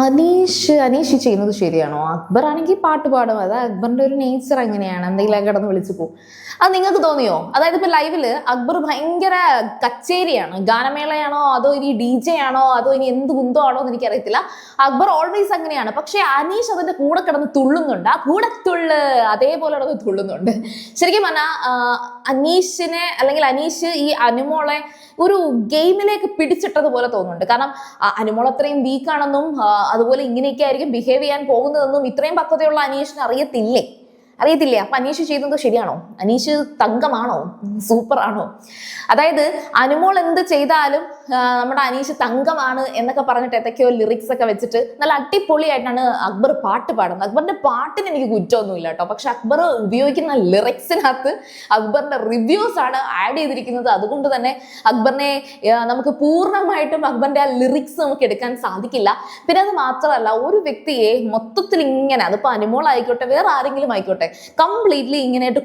അനീഷ് ചെയ്യുന്നത് ശരിയാണോ? അക്ബർ ആണെങ്കിൽ പാട്ട് പാടും, അത് അക്ബറിന്റെ ഒരു നേച്ചർ എങ്ങനെയാണ്, എന്തെങ്കിലും കിടന്ന് വിളിച്ചു പോകും. അത് നിങ്ങൾക്ക് തോന്നിയോ? അതായത് ഇപ്പൊ ലൈവില് അക്ബർ ഭയങ്കര കച്ചേരിയാണ്, ഗാനമേളയാണോ അതോ ഇനി DJ ആണോ അതോ ഇനി എന്ത് കുന്തോ ആണോ എന്ന് എനിക്കറിയത്തില്ല. അക്ബർ ഓൾവേസ് അങ്ങനെയാണ്. പക്ഷെ അനീഷ് അതിന്റെ കൂടെ കിടന്ന് തുള്ളുന്നുണ്ട്, ആ കൂടെ തുള്ള് അതേപോലെ കിടന്ന് തുള്ളുന്നുണ്ട്. ശരിക്കും പറഞ്ഞാൽ അനീഷിനെ അല്ലെങ്കിൽ അനീഷ് ഈ അനുമോളെ ഒരു ഗെയിമിലേക്ക് പിടിച്ചിട്ടതുപോലെ തോന്നുന്നുണ്ട്. കാരണം അനുമോൾ അത്രയും വീക്കാണെന്നും അതുപോലെ ഇങ്ങനെയൊക്കെ ആയിരിക്കും ബിഹേവ് ചെയ്യാൻ പോകുന്നതെന്നും ഇത്രയും പക്വതയുള്ള അനീഷിന് അറിയത്തില്ലേ? അപ്പൊ അനീഷ് ചെയ്യുന്നത് ശരിയാണോ? അനീഷ് തങ്കമാണോ? സൂപ്പർ ആണോ? അതായത് അനുമോൾ എന്ത് ചെയ്താലും നമ്മുടെ അനീഷ് തങ്കമാണ് എന്നൊക്കെ പറഞ്ഞിട്ട് ഏതൊക്കെയോ ലിറിക്സ് ഒക്കെ വെച്ചിട്ട് നല്ല അടിപൊളിയായിട്ടാണ് അക്ബർ പാട്ട് പാടുന്നത്. അക്ബറിന്റെ പാട്ടിന് എനിക്ക് കുറ്റമൊന്നുമില്ല കേട്ടോ. പക്ഷെ അക്ബർ ഉപയോഗിക്കുന്ന ലിറിക്സിനകത്ത് അക്ബറിന്റെ റിവ്യൂസ് ആണ് ആഡ് ചെയ്തിരിക്കുന്നത്. അതുകൊണ്ട് തന്നെ അക്ബറിനെ നമുക്ക് പൂർണ്ണമായിട്ടും അക്ബറിന്റെ ആ ലിറിക്സ് നമുക്ക് എടുക്കാൻ സാധിക്കില്ല. പിന്നെ അത് മാത്രമല്ല, ഒരു വ്യക്തിയെ മൊത്തത്തിൽ ഇങ്ങനെ, അതിപ്പോ അനുമോൾ ആയിക്കോട്ടെ വേറെ ആരെങ്കിലും ആയിക്കോട്ടെ, കംപ്ലീറ്റ്ലി ഇങ്ങനെയായിട്ട്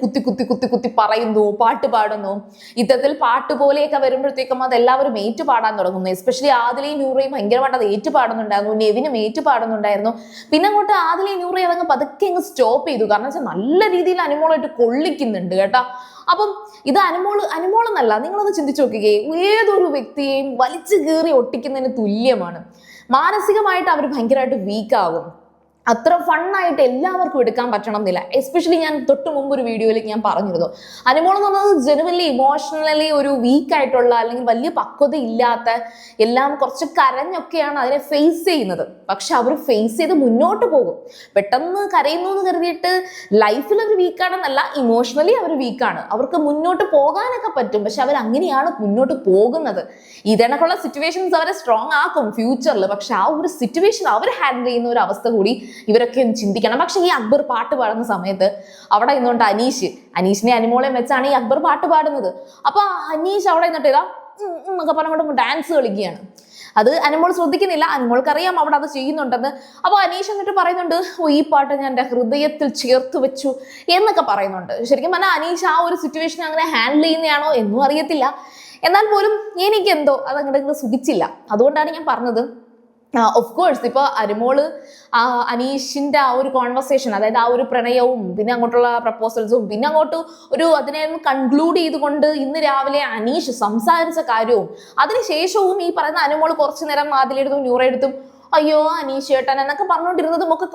കുത്തി പറയുന്നു, പാട്ട് പാടുന്നു. ഇത്തരത്തിൽ പാട്ട് പോലെയൊക്കെ വരുമ്പോഴത്തേക്കും അത് എല്ലാവരും ഏറ്റുപാടാൻ തുടങ്ങുന്നു. എസ്പെഷ്യലി ആദിലയും നൂറയും ഭയങ്കരമായിട്ട് അത് ഏറ്റുപാടുന്നുണ്ടായിരുന്നു, നെവിനും ഏറ്റുപാടുന്നുണ്ടായിരുന്നു. പിന്നെ അങ്ങോട്ട് ആദിലയും നൂറയും അതങ്ങ് പതുക്കെ അങ്ങ് സ്റ്റോപ്പ് ചെയ്തു. കാരണം വെച്ചാൽ നല്ല രീതിയിൽ അനുമോളായിട്ട് കൊള്ളിക്കുന്നുണ്ട് കേട്ടോ. അപ്പം ഇത് അനുമോളെന്നല്ല, നിങ്ങളത് ചിന്തിച്ചു നോക്കുകയെ, ഏതൊരു വ്യക്തിയെയും വലിച്ചു കീറി ഒട്ടിക്കുന്നതിന് തുല്യമാണ്. മാനസികമായിട്ട് അവർ ഭയങ്കരമായിട്ട് വീക്കാകും. അത്ര ഫണ്ണായിട്ട് എല്ലാവർക്കും എടുക്കാൻ പറ്റണം എന്നില്ല. എസ്പെഷ്യലി ഞാൻ തൊട്ട് മുമ്പ് ഒരു വീഡിയോയിലേക്ക് ഞാൻ പറഞ്ഞിരുന്നു, അനുമോൾ എന്ന് പറഞ്ഞത് ജെനുവൻലി ഇമോഷണലി ഒരു വീക്കായിട്ടുള്ള അല്ലെങ്കിൽ വലിയ പക്വത ഇല്ലാത്ത, എല്ലാം കുറച്ച് കരഞ്ഞൊക്കെയാണ് അതിനെ ഫേസ് ചെയ്യുന്നത്. പക്ഷെ അവർ ഫേസ് ചെയ്ത് മുന്നോട്ട് പോകും. പെട്ടെന്ന് കരയുന്നു എന്ന് കരുതിയിട്ട് ലൈഫിൽ അവർ വീക്കാണെന്നല്ല, ഇമോഷണലി അവർ വീക്കാണ്. അവർക്ക് മുന്നോട്ട് പോകാനൊക്കെ പറ്റും, പക്ഷെ അവർ അങ്ങനെയാണ് മുന്നോട്ട് പോകുന്നത്. ഇതിനൊക്കെയുള്ള സിറ്റുവേഷൻസ് അവരെ സ്ട്രോങ് ആക്കും ഫ്യൂച്ചറിൽ. പക്ഷെ ആ ഒരു സിറ്റുവേഷൻ അവർ ഹാൻഡിൽ ചെയ്യുന്ന ഒരു അവസ്ഥ കൂടി ഇവരൊക്കെ ഒന്ന് ചിന്തിക്കണം. പക്ഷെ ഈ അക്ബർ പാട്ട് പാടുന്ന സമയത്ത് അവിടെ നിന്നുകൊണ്ട് അനീഷിനെ അനുമോളെയും വെച്ചാണ് ഈ അക്ബർ പാട്ട് പാടുന്നത്. അപ്പൊ അനീഷ് അവിടെ നിന്നിട്ട് ഇതാ എന്നൊക്കെ പറഞ്ഞുകൊണ്ട് ഡാൻസ് കളിക്കുകയാണ്. അത് അനുമോൾ ശ്രദ്ധിക്കുന്നില്ല, അനുമോൾക്കറിയാം അവിടെ അത് ചെയ്യുന്നുണ്ടെന്ന്. അപ്പൊ അനീഷ് എന്നിട്ട് പറയുന്നുണ്ട്, ഈ പാട്ട് ഞാൻ എൻ്റെ ഹൃദയത്തിൽ ചേർത്ത് വെച്ചു എന്നൊക്കെ പറയുന്നുണ്ട്. ശരിക്കും പറഞ്ഞാൽ അനീഷ് ആ ഒരു സിറ്റുവേഷൻ അങ്ങനെ ഹാൻഡിൽ ചെയ്യുന്നതാണോ എന്നും അറിയത്തില്ല. എന്നാൽ പോലും എനിക്കെന്തോ അതങ്ങോട്ട് സുഖിച്ചില്ല. അതുകൊണ്ടാണ് ഞാൻ പറഞ്ഞത്, ഓഫ് കോഴ്സ് ഇപ്പൊ അനുമോള് അനീഷിന്റെ ആ ഒരു കോൺവെർസേഷൻ, അതായത് ആ ഒരു പ്രണയവും പിന്നെ അങ്ങോട്ടുള്ള പ്രപ്പോസൽസും പിന്നെ അങ്ങോട്ട് ഒരു അതിനെ കൺക്ലൂഡ് ചെയ്തുകൊണ്ട് ഇന്ന് രാവിലെ അനീഷ് സംസാരിച്ച കാര്യവും അതിനുശേഷവും ഈ പറയുന്ന അനുമോള് കുറച്ചു നേരം അതിലെടുത്തും ന്യൂറെടുത്തും അയ്യോ അനീഷ് ചേട്ടൻ എന്നൊക്കെ പറഞ്ഞുകൊണ്ടിരുന്നതും ഒക്കെ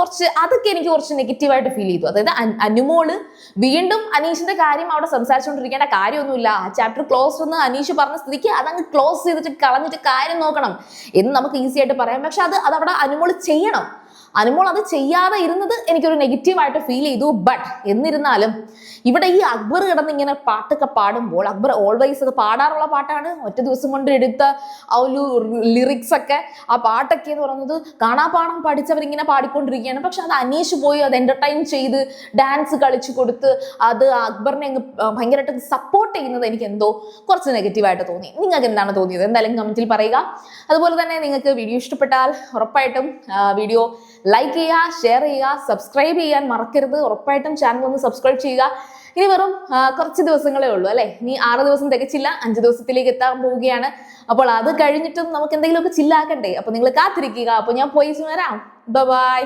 അതൊക്കെ എനിക്ക് കുറച്ച് നെഗറ്റീവായിട്ട് ഫീൽ ചെയ്തു. അതായത് അനുമോള് വീണ്ടും അനീഷിന്റെ കാര്യം അവിടെ സംസാരിച്ചുകൊണ്ടിരിക്കേണ്ട കാര്യമൊന്നുമില്ല. ആ ചാപ്റ്റർ ക്ലോസ് എന്ന് അനീഷ് പറഞ്ഞ സ്ഥിതിക്ക് അതങ്ങ് ക്ലോസ് ചെയ്തിട്ട് കളഞ്ഞിട്ട് കാര്യം നോക്കണം എന്ന് നമുക്ക് ഈസി ആയിട്ട് പറയാം. പക്ഷെ അതവിടെ അനുമോള് ചെയ്യണം. അനുമോൾ അത് ചെയ്യാതെ ഇരുന്നത് എനിക്കൊരു നെഗറ്റീവായിട്ട് ഫീൽ ചെയ്തു. ബട്ട് എന്നിരുന്നാലും ഇവിടെ ഈ അക്ബർ കിടന്ന് ഇങ്ങനെ പാട്ടൊക്കെ പാടുമ്പോൾ, അക്ബർ ഓൾവേസ് അത് പാടാറുള്ള പാട്ടാണ്. ഒറ്റ ദിവസം കൊണ്ട് എടുത്ത ആ ഒരു ലിറിക്സ് ഒക്കെ, ആ പാട്ടൊക്കെ എന്ന് പറയുന്നത് കാണാപ്പാടം പഠിച്ചവരിങ്ങനെ പാടിക്കൊണ്ടിരിക്കുകയാണ്. പക്ഷെ അത് അനീഷ് പോയി അത് എന്റർടൈൻ ചെയ്ത് ഡാൻസ് കളിച്ചു കൊടുത്ത് അത് അക്ബറിനെ അങ്ങ് ഭയങ്കരമായിട്ട് സപ്പോർട്ട് ചെയ്യുന്നത് എനിക്ക് എന്തോ കുറച്ച് നെഗറ്റീവായിട്ട് തോന്നി. നിങ്ങൾക്ക് എന്താണ് തോന്നിയത്? എന്തായാലും കമന്റിൽ പറയുക. അതുപോലെ തന്നെ നിങ്ങൾക്ക് വീഡിയോ ഇഷ്ടപ്പെട്ടാൽ ഉറപ്പായിട്ടും വീഡിയോ ലൈക്ക് ചെയ്യുക, ഷെയർ ചെയ്യുക, സബ്സ്ക്രൈബ് ചെയ്യാൻ മറക്കരുത്. ഉറപ്പായിട്ടും ചാനൽ ഒന്ന് സബ്സ്ക്രൈബ് ചെയ്യുക. ഇനി വെറും കുറച്ച് ദിവസങ്ങളേ ഉള്ളൂ അല്ലെ, ഇനി 6 ദിവസം തികച്ചില്ല, 5 ദിവസത്തിലേക്ക് എത്താൻ പോവുകയാണ്. അപ്പോൾ അത് കഴിഞ്ഞിട്ടും നമുക്ക് എന്തെങ്കിലുമൊക്കെ ചില്ലാക്കണ്ടേ? അപ്പൊ നിങ്ങൾ കാത്തിരിക്കുക. അപ്പൊ ഞാൻ പോയി വരാം. ബൈ.